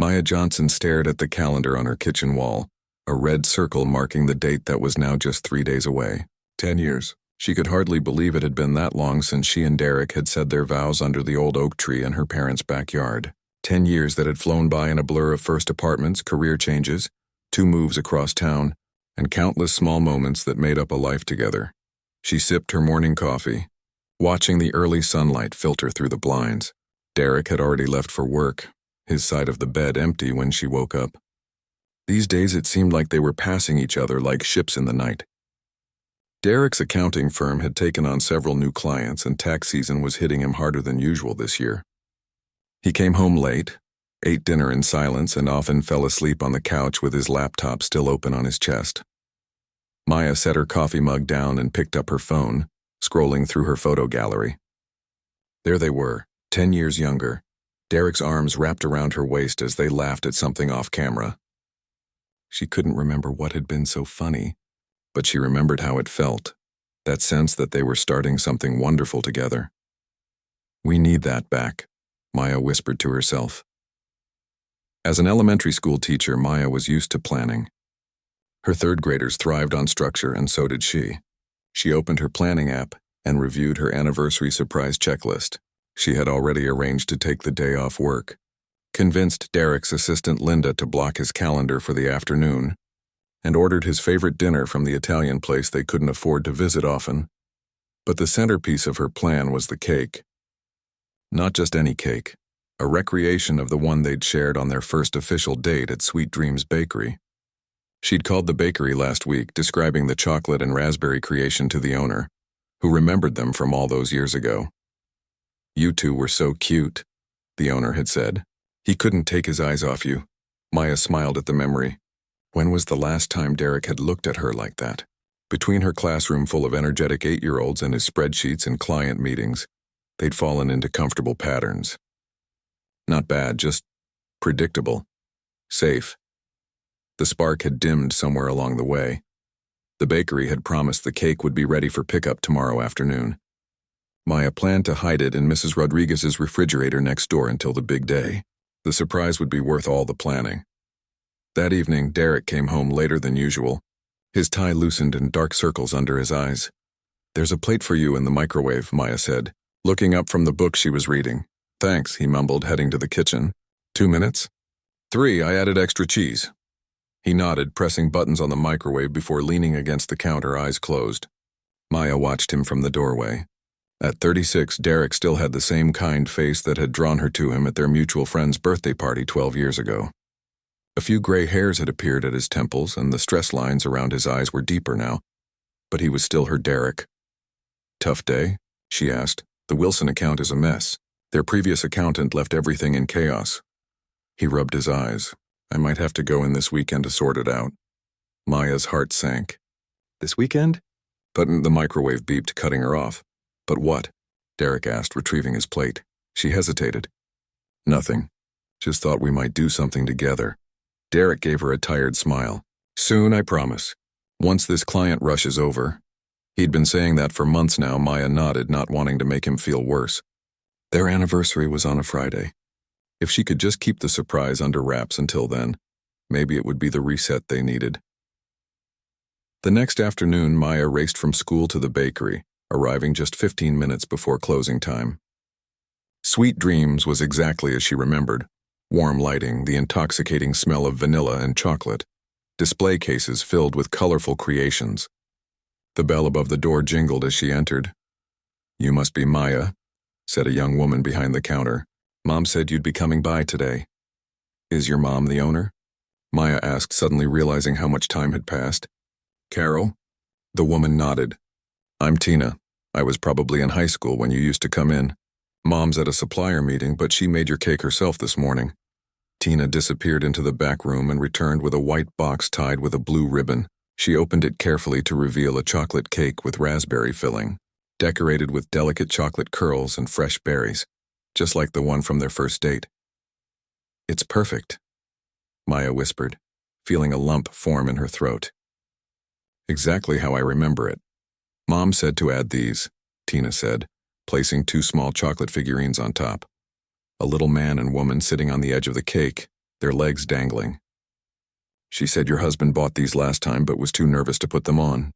Maya Johnson stared at the calendar on her kitchen wall, a red circle marking the date that was now just 3 days away. 10 years. She could hardly believe it had been that long since she and Derek had said their vows under the old oak tree in her parents' backyard. 10 years that had flown by in a blur of first apartments, career changes, 2 moves across town, and countless small moments that made up a life together. She sipped her morning coffee, watching the early sunlight filter through the blinds. Derek had already left for work, his side of the bed empty when she woke up. These days it seemed like they were passing each other like ships in the night. Derek's accounting firm had taken on several new clients, and tax season was hitting him harder than usual this year. He came home late, ate dinner in silence, and often fell asleep on the couch with his laptop still open on his chest. Maya set her coffee mug down and picked up her phone, scrolling through her photo gallery. There they were, 10 years younger, Derek's arms wrapped around her waist as they laughed at something off camera. She couldn't remember what had been so funny, but she remembered how it felt, that sense that they were starting something wonderful together. "We need that back," Maya whispered to herself. As an elementary school teacher, Maya was used to planning. Her third graders thrived on structure, and so did she. She opened her planning app and reviewed her anniversary surprise checklist. She had already arranged to take the day off work, convinced Derek's assistant Linda to block his calendar for the afternoon, and ordered his favorite dinner from the Italian place they couldn't afford to visit often. But the centerpiece of her plan was the cake. Not just any cake, a recreation of the one they'd shared on their first official date at Sweet Dreams Bakery. She'd called the bakery last week, describing the chocolate and raspberry creation to the owner, who remembered them from all those years ago. "You two were so cute," the owner had said. "He couldn't take his eyes off you." Maya smiled at the memory. When was the last time Derek had looked at her like that? Between her classroom full of energetic 8-year-olds and his spreadsheets and client meetings, they'd fallen into comfortable patterns. Not bad, just predictable. Safe. The spark had dimmed somewhere along the way. The bakery had promised the cake would be ready for pickup tomorrow afternoon. Maya planned to hide it in Mrs. Rodriguez's refrigerator next door until the big day. The surprise would be worth all the planning. That evening, Derek came home later than usual, his tie loosened and dark circles under his eyes. "There's a plate for you in the microwave," Maya said, looking up from the book she was reading. "Thanks," he mumbled, heading to the kitchen. 2 minutes? 3, I added extra cheese. He nodded, pressing buttons on the microwave before leaning against the counter, eyes closed. Maya watched him from the doorway. At 36, Derek still had the same kind face that had drawn her to him at their mutual friend's birthday party 12 years ago. A few gray hairs had appeared at his temples, and the stress lines around his eyes were deeper now, but he was still her Derek. "Tough day?" she asked. "The Wilson account is a mess. Their previous accountant left everything in chaos." He rubbed his eyes. "I might have to go in this weekend to sort it out." Maya's heart sank. "This weekend?" But the microwave beeped, cutting her off. "But what?" Derek asked, retrieving his plate. She hesitated. "Nothing. Just thought we might do something together." Derek gave her a tired smile. "Soon, I promise. Once this client rush is over." He'd been saying that for months now. Maya nodded, not wanting to make him feel worse. Their anniversary was on a Friday. If she could just keep the surprise under wraps until then, maybe it would be the reset they needed. The next afternoon, Maya raced from school to the bakery, arriving just 15 minutes before closing time. Sweet Dreams was exactly as she remembered. Warm lighting, the intoxicating smell of vanilla and chocolate, display cases filled with colorful creations. The bell above the door jingled as she entered. "You must be Maya," said a young woman behind the counter. "Mom said you'd be coming by today." "Is your mom the owner?" Maya asked, suddenly realizing how much time had passed. "Carol?" The woman nodded. "I'm Tina. I was probably in high school when you used to come in. Mom's at a supplier meeting, but she made your cake herself this morning." Tina disappeared into the back room and returned with a white box tied with a blue ribbon. She opened it carefully to reveal a chocolate cake with raspberry filling, decorated with delicate chocolate curls and fresh berries, just like the one from their first date. "It's perfect," Maya whispered, feeling a lump form in her throat. "Exactly how I remember it. Mom said to add these," Tina said, placing 2 small chocolate figurines on top. A little man and woman sitting on the edge of the cake, their legs dangling. She said your husband bought these last time but was too nervous to put them on.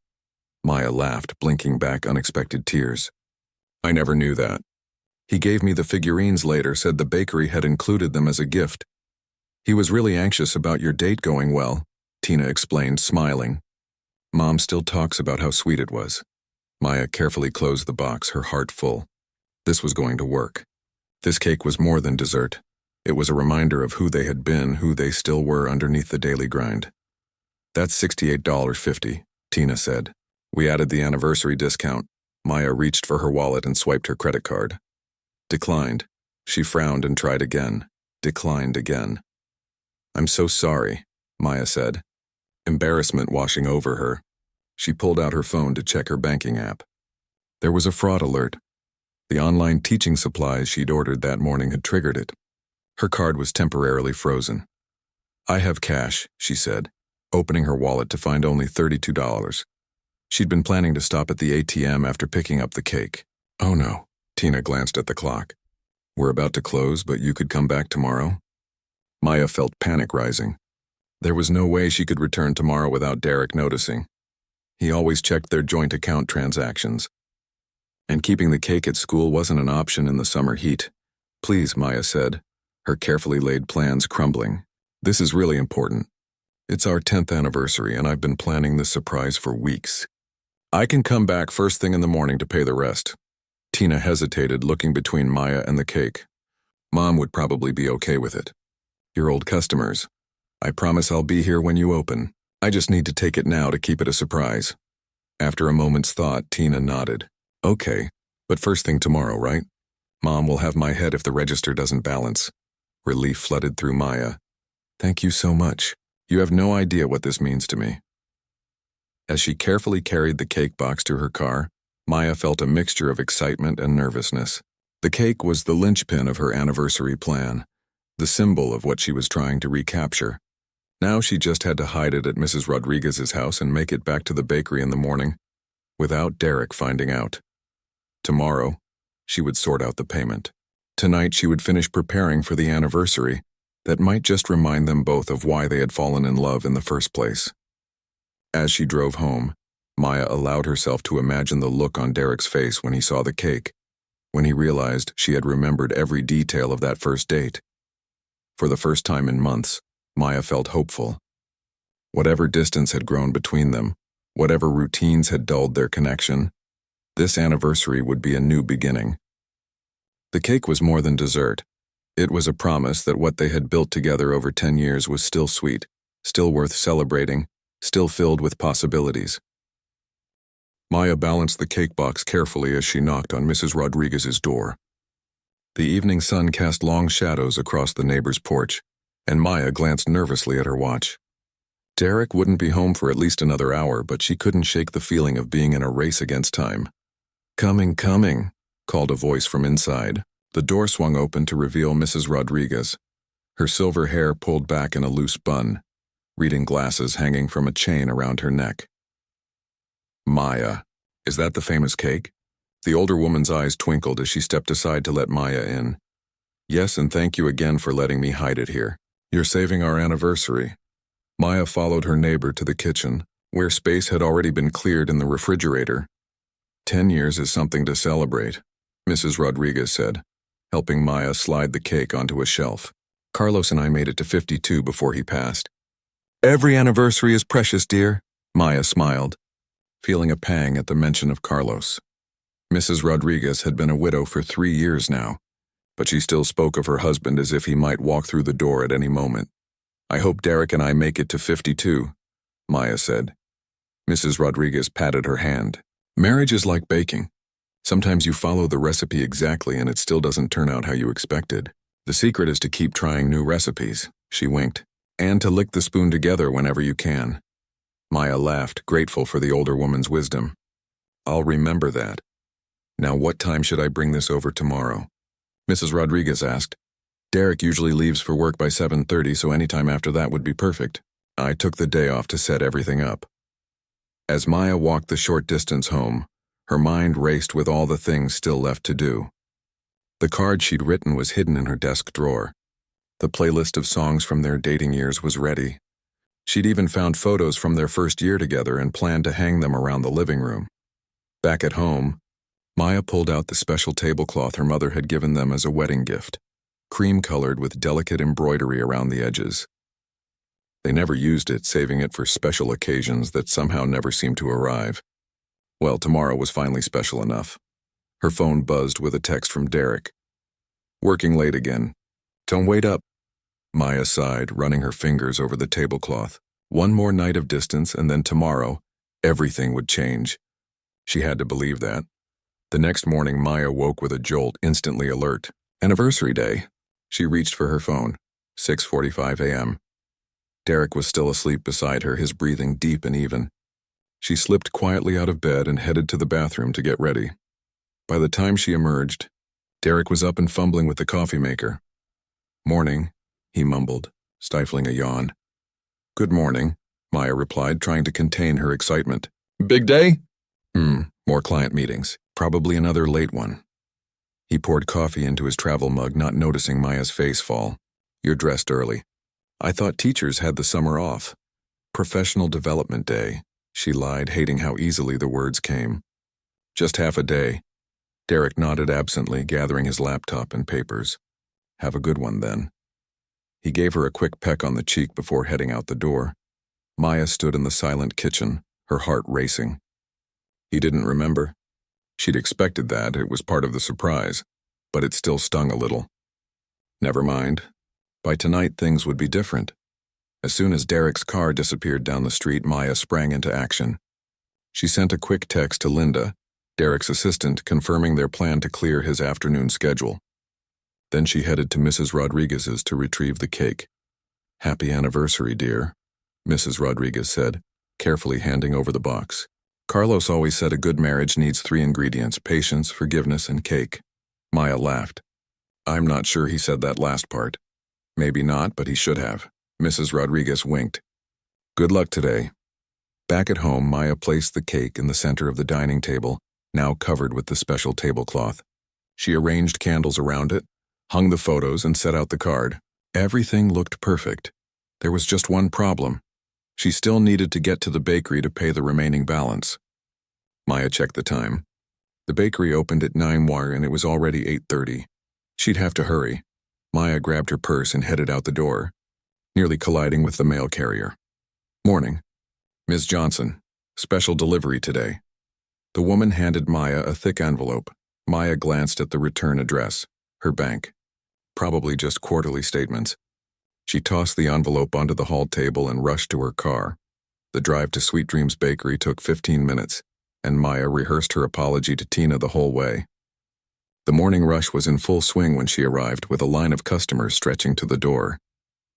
Maya laughed, blinking back unexpected tears. I never knew that. He gave me the figurines later, said the bakery had included them as a gift. He was really anxious about your date going well, Tina explained, smiling. Mom still talks about how sweet it was. Maya carefully closed the box, her heart full. This was going to work. This cake was more than dessert. It was a reminder of who they had been, who they still were underneath the daily grind. That's $68.50, Tina said. We added the anniversary discount. Maya reached for her wallet and swiped her credit card. Declined. She frowned and tried again. Declined again. I'm so sorry, Maya said, embarrassment washing over her. She pulled out her phone to check her banking app. There was a fraud alert. The online teaching supplies she'd ordered that morning had triggered it. Her card was temporarily frozen. I have cash, she said, opening her wallet to find only $32. She'd been planning to stop at the ATM after picking up the cake. Oh no, Tina glanced at the clock. We're about to close, but you could come back tomorrow? Maya felt panic rising. There was no way she could return tomorrow without Derek noticing. He always checked their joint account transactions. And keeping the cake at school wasn't an option in the summer heat. Please, Maya said, her carefully laid plans crumbling. This is really important. It's our 10th anniversary, and I've been planning this surprise for weeks. I can come back first thing in the morning to pay the rest. Tina hesitated, looking between Maya and the cake. Mom would probably be okay with it. You're old customers. I promise I'll be here when you open. I just need to take it now to keep it a surprise. After a moment's thought, Tina nodded. Okay, but first thing tomorrow, right? Mom will have my head if the register doesn't balance. Relief flooded through Maya. Thank you so much. You have no idea what this means to me. As she carefully carried the cake box to her car, Maya felt a mixture of excitement and nervousness. The cake was the linchpin of her anniversary plan, the symbol of what she was trying to recapture. Now she just had to hide it at Mrs. Rodriguez's house and make it back to the bakery in the morning, without Derek finding out. Tomorrow, she would sort out the payment. Tonight she would finish preparing for the anniversary that might just remind them both of why they had fallen in love in the first place. As she drove home, Maya allowed herself to imagine the look on Derek's face when he saw the cake, when he realized she had remembered every detail of that first date. For the first time in months, Maya felt hopeful. Whatever distance had grown between them, whatever routines had dulled their connection, this anniversary would be a new beginning. The cake was more than dessert. It was a promise that what they had built together over 10 years was still sweet, still worth celebrating, still filled with possibilities. Maya balanced the cake box carefully as she knocked on Mrs. Rodriguez's door. The evening sun cast long shadows across the neighbor's porch, and Maya glanced nervously at her watch. Derek wouldn't be home for at least another hour, but she couldn't shake the feeling of being in a race against time. Coming, called a voice from inside. The door swung open to reveal Mrs. Rodriguez, her silver hair pulled back in a loose bun, reading glasses hanging from a chain around her neck. Maya, is that the famous cake? The older woman's eyes twinkled as she stepped aside to let Maya in. Yes, and thank you again for letting me hide it here. You're saving our anniversary. Maya followed her neighbor to the kitchen, where space had already been cleared in the refrigerator. 10 years is something to celebrate, Mrs. Rodriguez said, helping Maya slide the cake onto a shelf. Carlos and I made it to 52 before he passed. Every anniversary is precious, dear, Maya smiled, feeling a pang at the mention of Carlos. Mrs. Rodriguez had been a widow for 3 years now, but she still spoke of her husband as if he might walk through the door at any moment. I hope Derek and I make it to 52, Maya said. Mrs. Rodriguez patted her hand. Marriage is like baking. Sometimes you follow the recipe exactly and it still doesn't turn out how you expected. The secret is to keep trying new recipes, she winked, and to lick the spoon together whenever you can. Maya laughed, grateful for the older woman's wisdom. I'll remember that. Now what time should I bring this over tomorrow? Mrs. Rodriguez asked. Derek usually leaves for work by 7:30, so any time after that would be perfect. I took the day off to set everything up. As Maya walked the short distance home, her mind raced with all the things still left to do. The card she'd written was hidden in her desk drawer. The playlist of songs from their dating years was ready. She'd even found photos from their first year together and planned to hang them around the living room. Back at home, Maya pulled out the special tablecloth her mother had given them as a wedding gift, cream-colored with delicate embroidery around the edges. They never used it, saving it for special occasions that somehow never seemed to arrive. Well, tomorrow was finally special enough. Her phone buzzed with a text from Derek. "Working late again. Don't wait up." Maya sighed, running her fingers over the tablecloth. One more night of distance, and then tomorrow, everything would change. She had to believe that. The next morning, Maya woke with a jolt, instantly alert. Anniversary day. She reached for her phone. 6:45 a.m. Derek was still asleep beside her, his breathing deep and even. She slipped quietly out of bed and headed to the bathroom to get ready. By the time she emerged, Derek was up and fumbling with the coffee maker. "Morning," he mumbled, stifling a yawn. "Good morning," Maya replied, trying to contain her excitement. "Big day?" More client meetings. Probably another late one." He poured coffee into his travel mug, not noticing Maya's face fall. "You're dressed early. I thought teachers had the summer off." "Professional development day," she lied, hating how easily the words came. "Just half a day." Derek nodded absently, gathering his laptop and papers. "Have a good one, then." He gave her a quick peck on the cheek before heading out the door. Maya stood in the silent kitchen, her heart racing. He didn't remember. She'd expected that, it was part of the surprise, but it still stung a little. Never mind. By tonight, things would be different. As soon as Derek's car disappeared down the street, Maya sprang into action. She sent a quick text to Linda, Derek's assistant, confirming their plan to clear his afternoon schedule. Then she headed to Mrs. Rodriguez's to retrieve the cake. "Happy anniversary, dear," Mrs. Rodriguez said, carefully handing over the box. "Carlos always said a good marriage needs 3 ingredients: patience, forgiveness, and cake." Maya laughed. "I'm not sure he said that last part." "Maybe not, but he should have." Mrs. Rodriguez winked. "Good luck today." Back at home, Maya placed the cake in the center of the dining table, now covered with the special tablecloth. She arranged candles around it, hung the photos, and set out the card. Everything looked perfect. There was just one problem. She still needed to get to the bakery to pay the remaining balance. Maya checked the time. The bakery opened at 9 and it was already 8:30. She'd have to hurry. Maya grabbed her purse and headed out the door, nearly colliding with the mail carrier. "Morning. Ms. Johnson. Special delivery today." The woman handed Maya a thick envelope. Maya glanced at the return address, her bank. Probably just quarterly statements. She tossed the envelope onto the hall table and rushed to her car. The drive to Sweet Dreams Bakery took 15 minutes, and Maya rehearsed her apology to Tina the whole way. The morning rush was in full swing when she arrived, with a line of customers stretching to the door.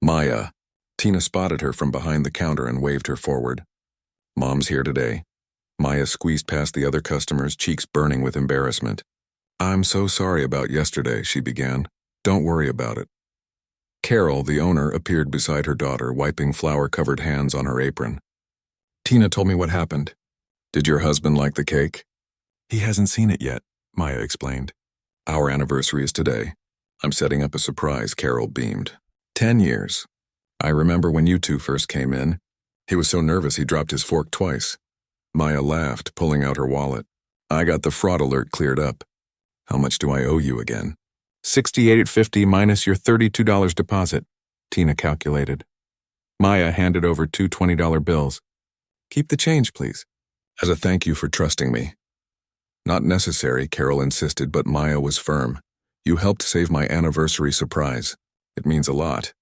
"Maya." Tina spotted her from behind the counter and waved her forward. "Mom's here today." Maya squeezed past the other customers, cheeks burning with embarrassment. "I'm so sorry about yesterday," she began. "Don't worry about it." Carol, the owner, appeared beside her daughter, wiping flour-covered hands on her apron. "Tina told me what happened." "Did your husband like the cake?" "He hasn't seen it yet," Maya explained. "Our anniversary is today. I'm setting up a surprise," Carol beamed. 10 years. I remember when you two first came in. He was so nervous he dropped his fork twice." Maya laughed, pulling out her wallet. "I got the fraud alert cleared up. How much do I owe you again?" $68.50 minus your $32 deposit," Tina calculated. Maya handed over 2 $20 bills. "Keep the change, please." "As a thank you for trusting me." "Not necessary," Carol insisted, but Maya was firm. "You helped save my anniversary surprise. It means a lot."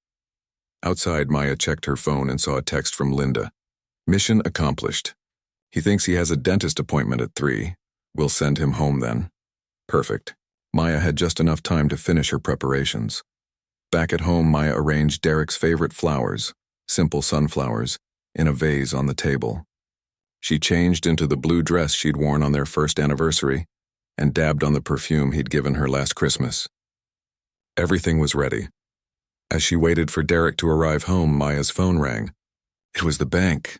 Outside, Maya checked her phone and saw a text from Linda. "Mission accomplished. He thinks he has a dentist appointment at 3. We'll send him home then." Perfect. Maya had just enough time to finish her preparations. Back at home, Maya arranged Derek's favorite flowers, simple sunflowers, in a vase on the table. She changed into the blue dress she'd worn on their first anniversary and dabbed on the perfume he'd given her last Christmas. Everything was ready. As she waited for Derek to arrive home, Maya's phone rang. It was the bank.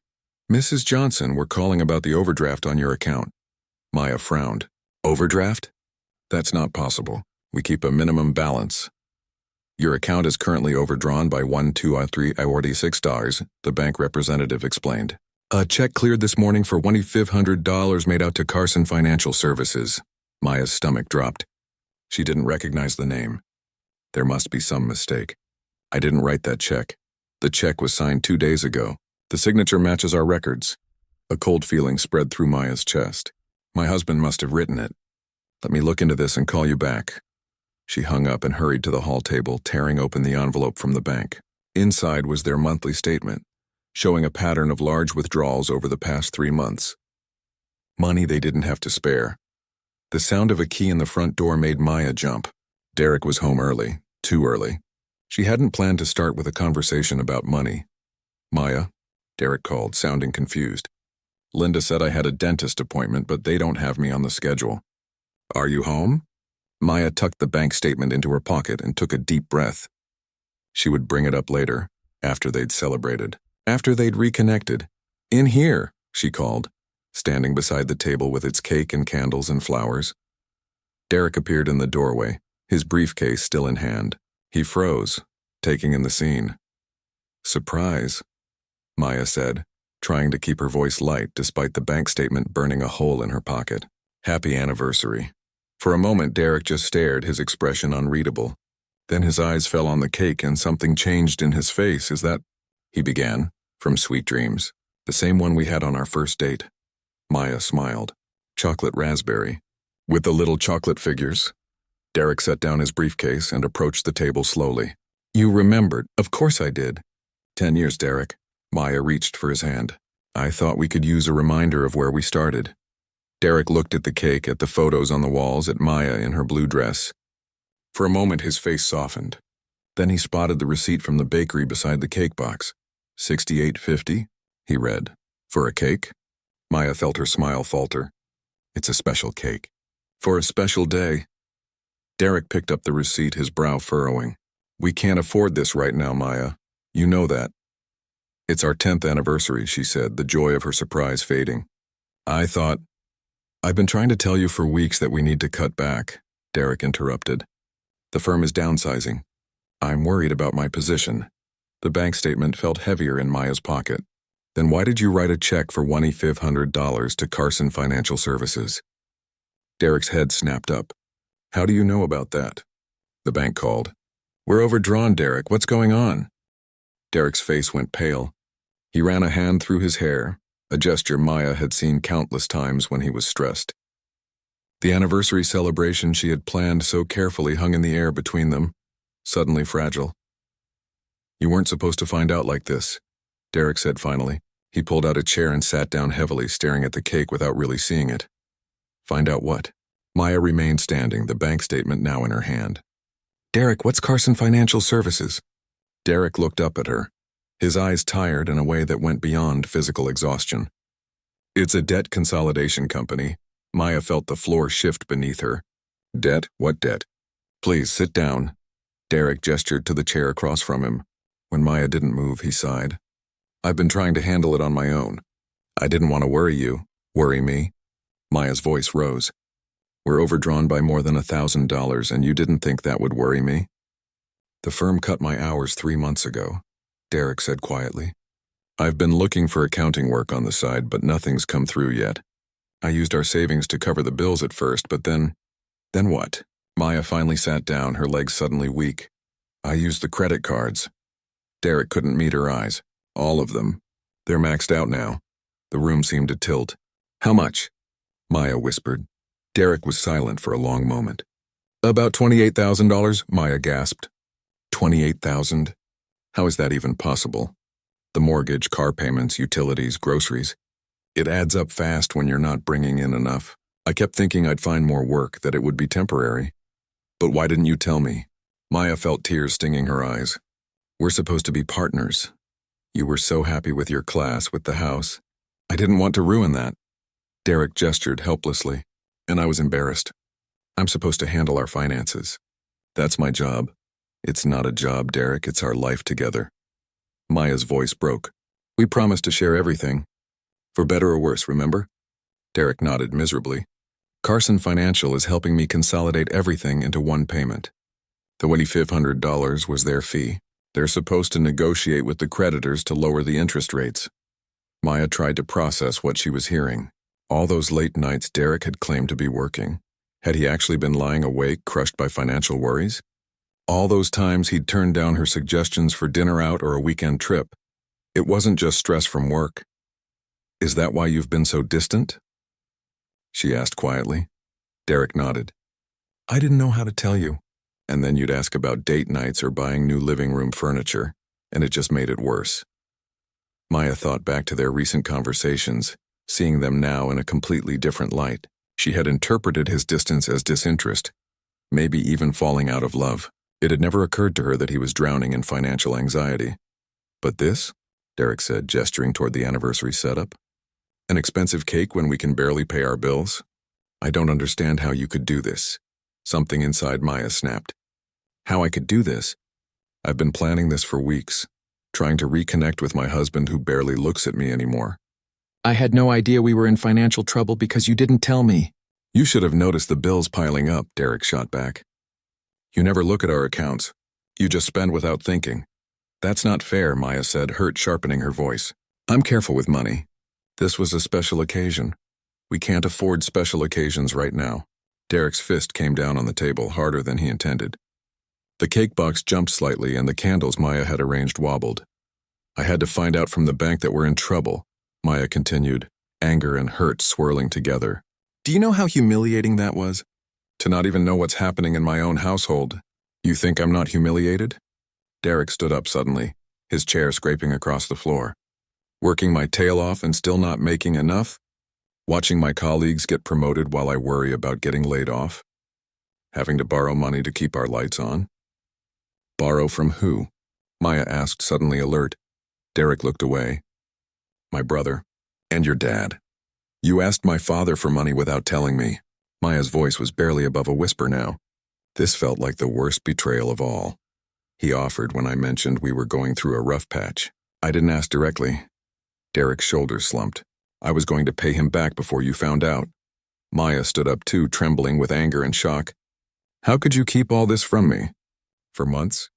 "Mrs. Johnson, we're calling about the overdraft on your account." Maya frowned. "Overdraft? That's not possible. We keep a minimum balance." Your account is currently overdrawn by $1,246, the bank representative explained. A check cleared this morning for $2,500 made out to Carson Financial Services. Maya's stomach dropped. She didn't recognize the name. There must be some mistake. I didn't write that check. The check was signed 2 days ago. The signature matches our records. A cold feeling spread through Maya's chest. My husband must have written it. Let me look into this and call you back. She hung up and hurried to the hall table, tearing open the envelope from the bank. Inside was their monthly statement, showing a pattern of large withdrawals over the past 3 months. Money they didn't have to spare. The sound of a key in the front door made Maya jump. Derek was home early, too early. She hadn't planned to start with a conversation about money. Maya, Derek called, sounding confused. Linda said I had a dentist appointment, but they don't have me on the schedule. Are you home? Maya tucked the bank statement into her pocket and took a deep breath. She would bring it up later, after they'd celebrated, after they'd reconnected. In here, she called, standing beside the table with its cake and candles and flowers. Derek appeared in the doorway, his briefcase still in hand. He froze, taking in the scene. Surprise, Maya said, trying to keep her voice light despite the bank statement burning a hole in her pocket. Happy anniversary. For a moment, Derek just stared, his expression unreadable. Then his eyes fell on the cake and something changed in his face. Is that, he began, from Sweet Dreams, the same one we had on our first date. Maya smiled. Chocolate raspberry. With the little chocolate figures. Derek set down his briefcase and approached the table slowly. You remembered. Of course I did. 10 years, Derek. Maya reached for his hand. I thought we could use a reminder of where we started. Derek looked at the cake, at the photos on the walls, at Maya in her blue dress. For a moment, his face softened. Then he spotted the receipt from the bakery beside the cake box. $68.50, he read. For a cake? Maya felt her smile falter. It's a special cake. For a special day. Derek picked up the receipt, his brow furrowing. We can't afford this right now, Maya. You know that. It's our 10th anniversary, she said, the joy of her surprise fading. I've been trying to tell you for weeks that we need to cut back, Derek interrupted. The firm is downsizing. I'm worried about my position. The bank statement felt heavier in Maya's pocket. Then why did you write a check for $2,500 to Carson Financial Services? Derek's head snapped up. How do you know about that? The bank called. We're overdrawn, Derek. What's going on? Derek's face went pale. He ran a hand through his hair, a gesture Maya had seen countless times when he was stressed. The anniversary celebration she had planned so carefully hung in the air between them, suddenly fragile. You weren't supposed to find out like this, Derek said finally. He pulled out a chair and sat down heavily, staring at the cake without really seeing it. Find out what? Maya remained standing, the bank statement now in her hand. Derek, what's Carson Financial Services? Derek looked up at her, his eyes tired in a way that went beyond physical exhaustion. It's a debt consolidation company. Maya felt the floor shift beneath her. Debt? What debt? Please, sit down. Derek gestured to the chair across from him. When Maya didn't move, he sighed. I've been trying to handle it on my own. I didn't want to worry you. Worry me? Maya's voice rose. We're overdrawn by more than $1,000, and you didn't think that would worry me? The firm cut my hours 3 months ago, Derek said quietly. I've been looking for accounting work on the side, but nothing's come through yet. I used our savings to cover the bills at first, but then what? Maya finally sat down, her legs suddenly weak. I used the credit cards. Derek couldn't meet her eyes. All of them. They're maxed out now. The room seemed to tilt. How much? Maya whispered. Derek was silent for a long moment. About $28,000, Maya gasped. 28,000? How is that even possible? The mortgage, car payments, utilities, groceries. It adds up fast when you're not bringing in enough. I kept thinking I'd find more work, that it would be temporary. But why didn't you tell me? Maya felt tears stinging her eyes. We're supposed to be partners. You were so happy with your class, with the house. I didn't want to ruin that. Derek gestured helplessly, and I was embarrassed. I'm supposed to handle our finances. That's my job. It's not a job, Derek, it's our life together. Maya's voice broke. We promised to share everything. For better or worse, remember? Derek nodded miserably. Carson Financial is helping me consolidate everything into one payment. The $2,500 was their fee. They're supposed to negotiate with the creditors to lower the interest rates. Maya tried to process what she was hearing. All those late nights Derek had claimed to be working. Had he actually been lying awake, crushed by financial worries? All those times he'd turned down her suggestions for dinner out or a weekend trip. It wasn't just stress from work. "Is that why you've been so distant?" she asked quietly. Derek nodded. "I didn't know how to tell you." And then you'd ask about date nights or buying new living room furniture, and it just made it worse. Maya thought back to their recent conversations, seeing them now in a completely different light. She had interpreted his distance as disinterest, maybe even falling out of love. It had never occurred to her that he was drowning in financial anxiety. "But this?" Derek said, gesturing toward the anniversary setup. "An expensive cake when we can barely pay our bills? I don't understand how you could do this." Something inside Maya snapped. "How I could do this? I've been planning this for weeks, trying to reconnect with my husband who barely looks at me anymore." "I had no idea we were in financial trouble because you didn't tell me." "You should have noticed the bills piling up," Derek shot back. "You never look at our accounts. You just spend without thinking." "That's not fair," Maya said, hurt sharpening her voice. "I'm careful with money. This was a special occasion. We can't afford special occasions right now." Derek's fist came down on the table harder than he intended. The cake box jumped slightly and the candles Maya had arranged wobbled. "I had to find out from the bank that we're in trouble," Maya continued, anger and hurt swirling together. "Do you know how humiliating that was? To not even know what's happening in my own household. You think I'm not humiliated?" Derek stood up suddenly, his chair scraping across the floor. "Working my tail off and still not making enough? Watching my colleagues get promoted while I worry about getting laid off? Having to borrow money to keep our lights on?" "Borrow from who?" Maya asked, suddenly alert. Derek looked away. "My brother. And your dad. You asked my father for money without telling me." Maya's voice was barely above a whisper now. This felt like the worst betrayal of all. "He offered when I mentioned we were going through a rough patch. I didn't ask directly." Derek's shoulders slumped. "I was going to pay him back before you found out." Maya stood up too, trembling with anger and shock. "How could you keep all this from me?" "For months?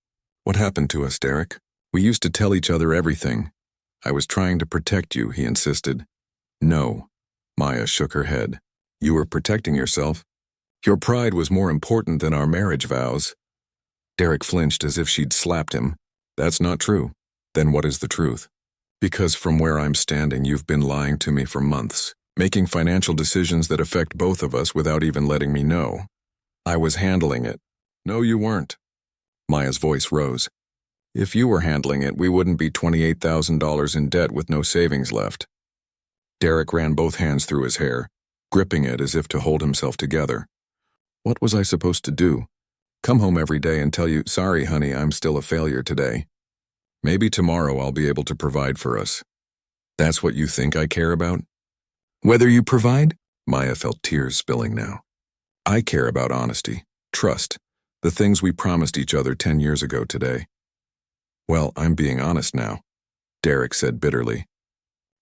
What happened to us, Derek? We used to tell each other everything. I was trying to protect you," he insisted. "No." Maya shook her head. "You were protecting yourself. Your pride was more important than our marriage vows." Derek flinched as if she'd slapped him. "That's not true." "Then what is the truth?" "Because from where I'm standing, you've been lying to me for months, making financial decisions that affect both of us without even letting me know. I was handling it." "No, you weren't." Maya's voice rose. "If you were handling it, we wouldn't be $28,000 in debt with no savings left." Derek ran both hands through his hair, gripping it as if to hold himself together. "What was I supposed to do? Come home every day and tell you, 'Sorry, honey, I'm still a failure today. Maybe tomorrow I'll be able to provide for us.' That's what you think I care about? Whether you provide?" Maya felt tears spilling now. "I care about honesty, trust, the things we promised each other 10 years ago today." "Well, I'm being honest now," Derek said bitterly.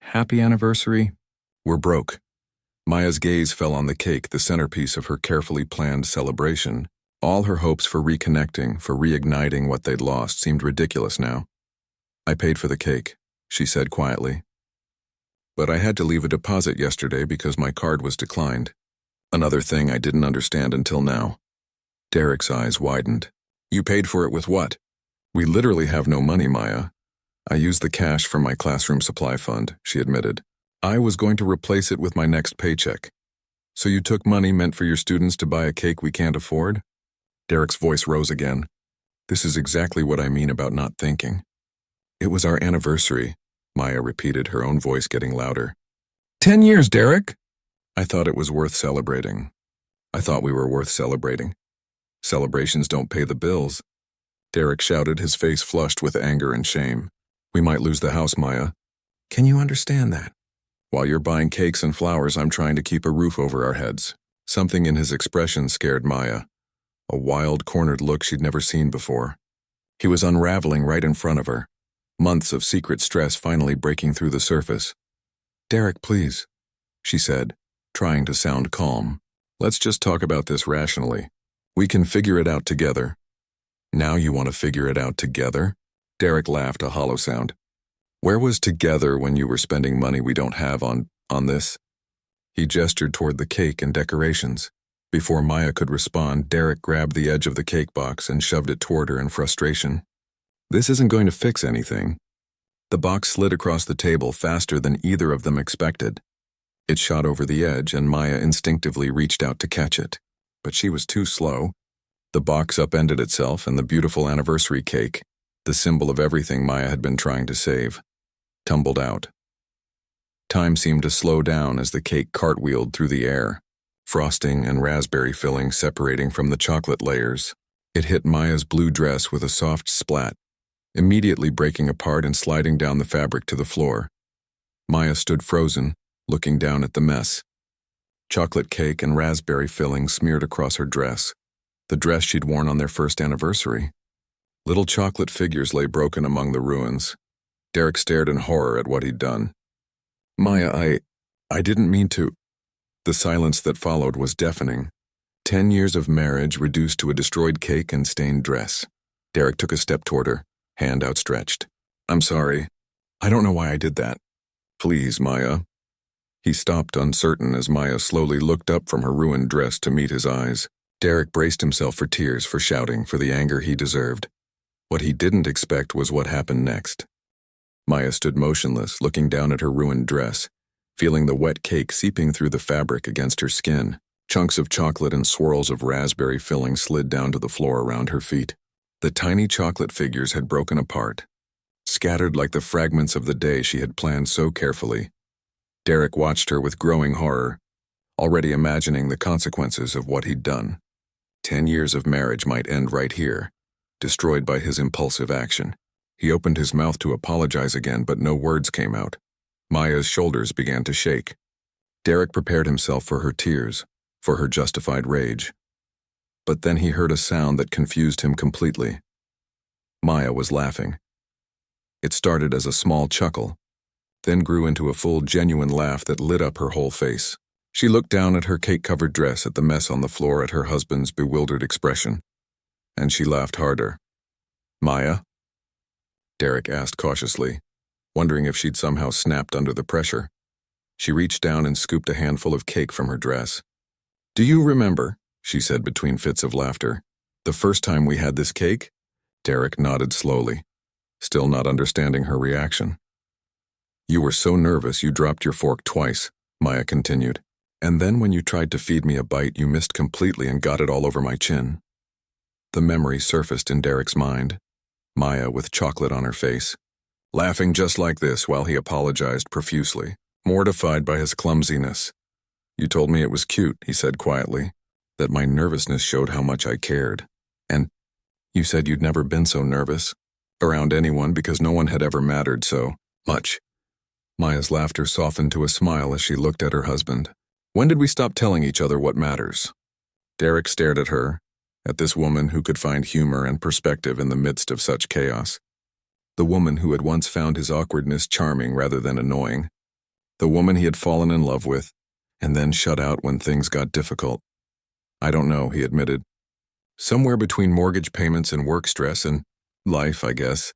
"Happy anniversary." "We're broke." Maya's gaze fell on the cake, the centerpiece of her carefully planned celebration. All her hopes for reconnecting, for reigniting what they'd lost, seemed ridiculous now. "I paid for the cake," she said quietly. "But I had to leave a deposit yesterday because my card was declined. Another thing I didn't understand until now." Derek's eyes widened. "You paid for it with what?" "We literally have no money, Maya. I used the cash from my classroom supply fund," she admitted. "I was going to replace it with my next paycheck." "So you took money meant for your students to buy a cake we can't afford?" Derek's voice rose again. "This is exactly what I mean about not thinking." "It was our anniversary," Maya repeated, her own voice getting louder. 10 years, Derek." "I thought it was worth celebrating. I thought we were worth celebrating. Celebrations don't pay the bills." Derek shouted, his face flushed with anger and shame. "We might lose the house, Maya. Can you understand that? While you're buying cakes and flowers, I'm trying to keep a roof over our heads." Something in his expression scared Maya. A wild, cornered look she'd never seen before. He was unraveling right in front of her. Months of secret stress finally breaking through the surface. "Derek, please," she said, trying to sound calm. "Let's just talk about this rationally. We can figure it out together." Now you want to figure it out together? Derek laughed, a hollow sound. Where was together when you were spending money we don't have on this? He gestured toward the cake and decorations. Before Maya could respond, Derek grabbed the edge of the cake box and shoved it toward her in frustration. This isn't going to fix anything. The box slid across the table faster than either of them expected. It shot over the edge, and Maya instinctively reached out to catch it. But she was too slow. The box upended itself, and the beautiful anniversary cake, the symbol of everything Maya had been trying to save, tumbled out. Time seemed to slow down as the cake cartwheeled through the air, frosting and raspberry filling separating from the chocolate layers. It hit Maya's blue dress with a soft splat, immediately breaking apart and sliding down the fabric to the floor. Maya stood frozen, looking down at the mess. Chocolate cake and raspberry filling smeared across her dress, the dress she'd worn on their first anniversary. Little chocolate figures lay broken among the ruins. Derek stared in horror at what he'd done. Maya, I didn't mean to. The silence that followed was deafening. 10 years of marriage reduced to a destroyed cake and stained dress. Derek took a step toward her, hand outstretched. I'm sorry. I don't know why I did that. Please, Maya. He stopped, uncertain, as Maya slowly looked up from her ruined dress to meet his eyes. Derek braced himself for tears, for shouting, for the anger he deserved. What he didn't expect was what happened next. Maya stood motionless, looking down at her ruined dress, feeling the wet cake seeping through the fabric against her skin. Chunks of chocolate and swirls of raspberry filling slid down to the floor around her feet. The tiny chocolate figures had broken apart, scattered like the fragments of the day she had planned so carefully. Derek watched her with growing horror, already imagining the consequences of what he'd done. 10 years of marriage might end right here, destroyed by his impulsive action. He opened his mouth to apologize again, but no words came out. Maya's shoulders began to shake. Derek prepared himself for her tears, for her justified rage. But then he heard a sound that confused him completely. Maya was laughing. It started as a small chuckle, then grew into a full, genuine laugh that lit up her whole face. She looked down at her cake-covered dress, at the mess on the floor, at her husband's bewildered expression, and she laughed harder. Maya? Derek asked cautiously, wondering if she'd somehow snapped under the pressure. She reached down and scooped a handful of cake from her dress. Do you remember, she said between fits of laughter, the first time we had this cake? Derek nodded slowly, still not understanding her reaction. You were so nervous you dropped your fork twice, Maya continued. And then when you tried to feed me a bite, you missed completely and got it all over my chin. The memory surfaced in Derek's mind. Maya with chocolate on her face, laughing just like this while he apologized profusely, mortified by his clumsiness. You told me it was cute, he said quietly, that my nervousness showed how much I cared. And you said you'd never been so nervous around anyone because no one had ever mattered so much. Maya's laughter softened to a smile as she looked at her husband. When did we stop telling each other what matters? Derek stared at her, at this woman who could find humor and perspective in the midst of such chaos. The woman who had once found his awkwardness charming rather than annoying. The woman he had fallen in love with, and then shut out when things got difficult. I don't know, he admitted. Somewhere between mortgage payments and work stress and life, I guess.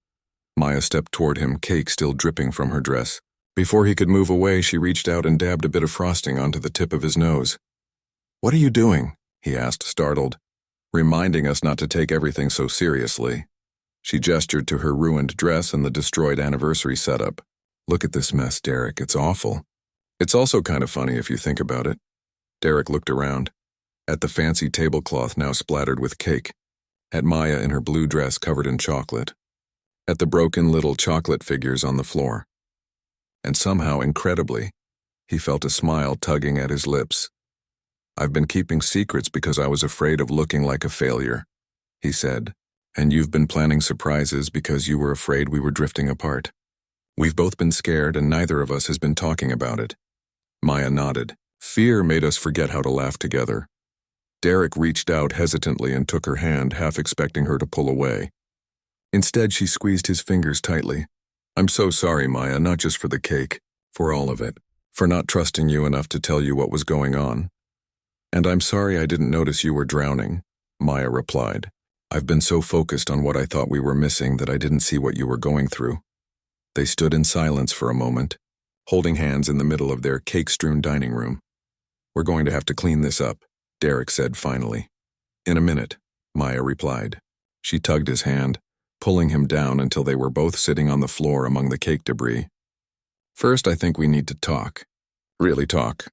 Maya stepped toward him, cake still dripping from her dress. Before he could move away, she reached out and dabbed a bit of frosting onto the tip of his nose. What are you doing? He asked, startled. Reminding us not to take everything so seriously. She gestured to her ruined dress and the destroyed anniversary setup. Look at this mess, Derek. It's awful. It's also kind of funny if you think about it. Derek looked around, at the fancy tablecloth now splattered with cake, at Maya in her blue dress covered in chocolate, at the broken little chocolate figures on the floor. And somehow, incredibly, he felt a smile tugging at his lips. I've been keeping secrets because I was afraid of looking like a failure, he said. And you've been planning surprises because you were afraid we were drifting apart. We've both been scared and neither of us has been talking about it. Maya nodded. Fear made us forget how to laugh together. Derek reached out hesitantly and took her hand, half expecting her to pull away. Instead, she squeezed his fingers tightly. I'm so sorry, Maya, not just for the cake, for all of it, for not trusting you enough to tell you what was going on. And I'm sorry I didn't notice you were drowning, Maya replied. I've been so focused on what I thought we were missing that I didn't see what you were going through. They stood in silence for a moment, holding hands in the middle of their cake-strewn dining room. We're going to have to clean this up, Derek said finally. In a minute, Maya replied. She tugged his hand, pulling him down until they were both sitting on the floor among the cake debris. First, I think we need to talk. Really talk.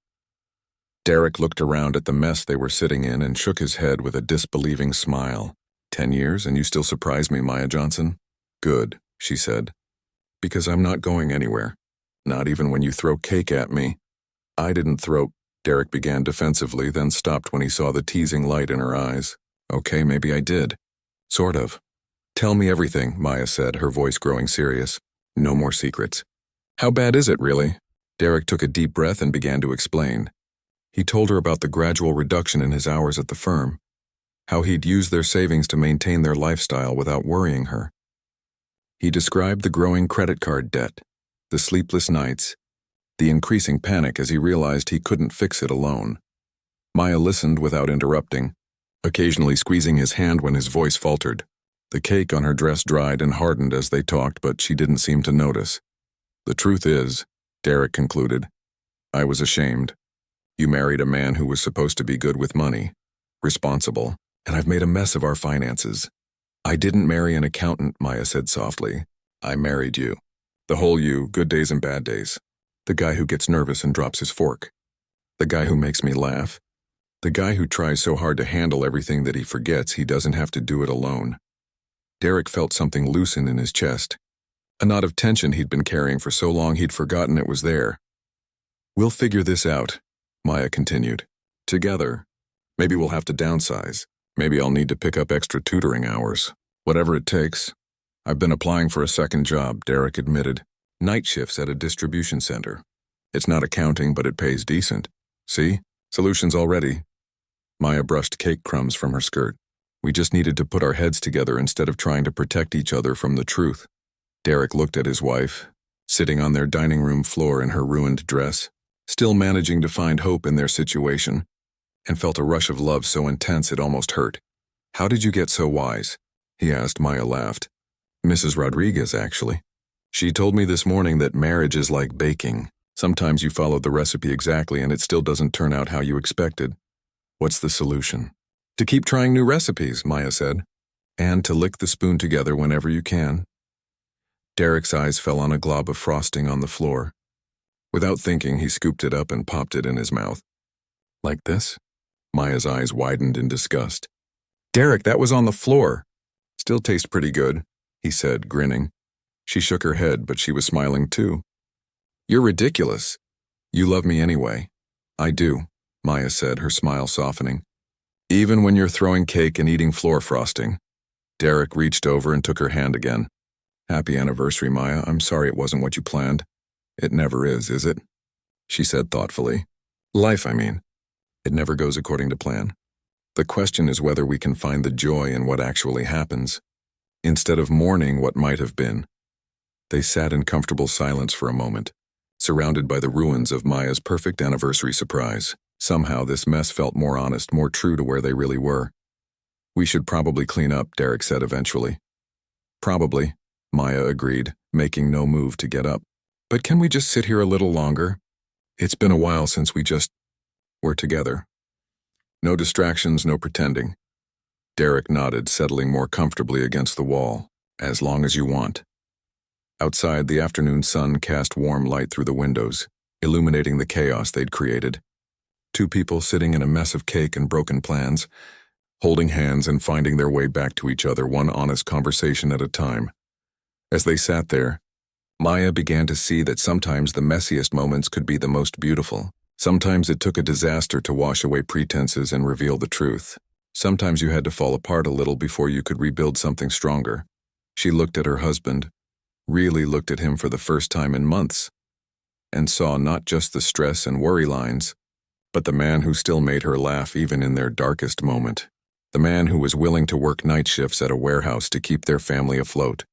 Derek looked around at the mess they were sitting in and shook his head with a disbelieving smile. 10 years and you still surprise me, Maya Johnson? Good, she said. Because I'm not going anywhere. Not even when you throw cake at me. I didn't throw. Derek began defensively, then stopped when he saw the teasing light in her eyes. Okay, maybe I did. Sort of. Tell me everything, Maya said, her voice growing serious. No more secrets. How bad is it, really? Derek took a deep breath and began to explain. He told her about the gradual reduction in his hours at the firm, how he'd used their savings to maintain their lifestyle without worrying her. He described the growing credit card debt, the sleepless nights, the increasing panic as he realized he couldn't fix it alone. Maya listened without interrupting, occasionally squeezing his hand when his voice faltered. The cake on her dress dried and hardened as they talked, but she didn't seem to notice. The truth is, Derek concluded, I was ashamed. You married a man who was supposed to be good with money, responsible, and I've made a mess of our finances. I didn't marry an accountant, Maya said softly. I married you. The whole you, good days and bad days. The guy who gets nervous and drops his fork. The guy who makes me laugh. The guy who tries so hard to handle everything that he forgets he doesn't have to do it alone. Derek felt something loosen in his chest. A knot of tension he'd been carrying for so long he'd forgotten it was there. We'll figure this out, Maya continued. Together. Maybe we'll have to downsize. Maybe I'll need to pick up extra tutoring hours. Whatever it takes. I've been applying for a second job, Derek admitted. Night shifts at a distribution center. It's not accounting, but it pays decent. See? Solutions already. Maya brushed cake crumbs from her skirt. We just needed to put our heads together instead of trying to protect each other from the truth. Derek looked at his wife, sitting on their dining room floor in her ruined dress, still managing to find hope in their situation, and felt a rush of love so intense it almost hurt. How did you get so wise? He asked. Maya laughed. Mrs. Rodriguez, actually. She told me this morning that marriage is like baking. Sometimes you follow the recipe exactly and it still doesn't turn out how you expected. What's the solution? To keep trying new recipes, Maya said. And to lick the spoon together whenever you can. Derek's eyes fell on a glob of frosting on the floor. Without thinking, he scooped it up and popped it in his mouth. Like this? Maya's eyes widened in disgust. Derek, that was on the floor. Still tastes pretty good, he said, grinning. She shook her head, but she was smiling too. You're ridiculous. You love me anyway. I do, Maya said, her smile softening. Even when you're throwing cake and eating floor frosting. Derek reached over and took her hand again. Happy anniversary, Maya. I'm sorry it wasn't what you planned. It never is it? She said thoughtfully. Life, I mean. It never goes according to plan. The question is whether we can find the joy in what actually happens, instead of mourning what might have been. They sat in comfortable silence for a moment, surrounded by the ruins of Maya's perfect anniversary surprise. Somehow this mess felt more honest, more true to where they really were. We should probably clean up, Derek said eventually. Probably, Maya agreed, making no move to get up. But can we just sit here a little longer? It's been a while since we just were together. No distractions, no pretending. Derek nodded, settling more comfortably against the wall. As long as you want. Outside, the afternoon sun cast warm light through the windows, illuminating the chaos they'd created. Two people sitting in a mess of cake and broken plans, holding hands and finding their way back to each other, one honest conversation at a time. As they sat there, Maya began to see that sometimes the messiest moments could be the most beautiful. Sometimes it took a disaster to wash away pretenses and reveal the truth. Sometimes you had to fall apart a little before you could rebuild something stronger. She looked at her husband, really looked at him for the first time in months, and saw not just the stress and worry lines, but the man who still made her laugh even in their darkest moment. The man who was willing to work night shifts at a warehouse to keep their family afloat.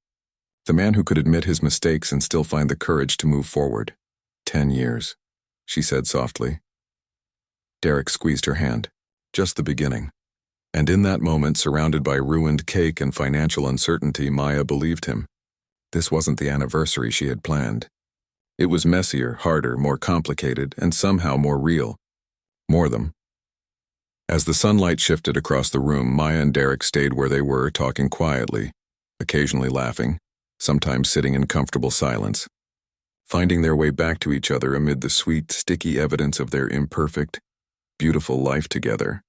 The man who could admit his mistakes and still find the courage to move forward. 10 years, she said softly. Derek squeezed her hand. Just the beginning. And in that moment, surrounded by ruined cake and financial uncertainty, Maya believed him. This wasn't the anniversary she had planned. It was messier, harder, more complicated, and somehow more real. More them. As the sunlight shifted across the room, Maya and Derek stayed where they were, talking quietly, occasionally laughing, sometimes sitting in comfortable silence, finding their way back to each other amid the sweet, sticky evidence of their imperfect, beautiful life together.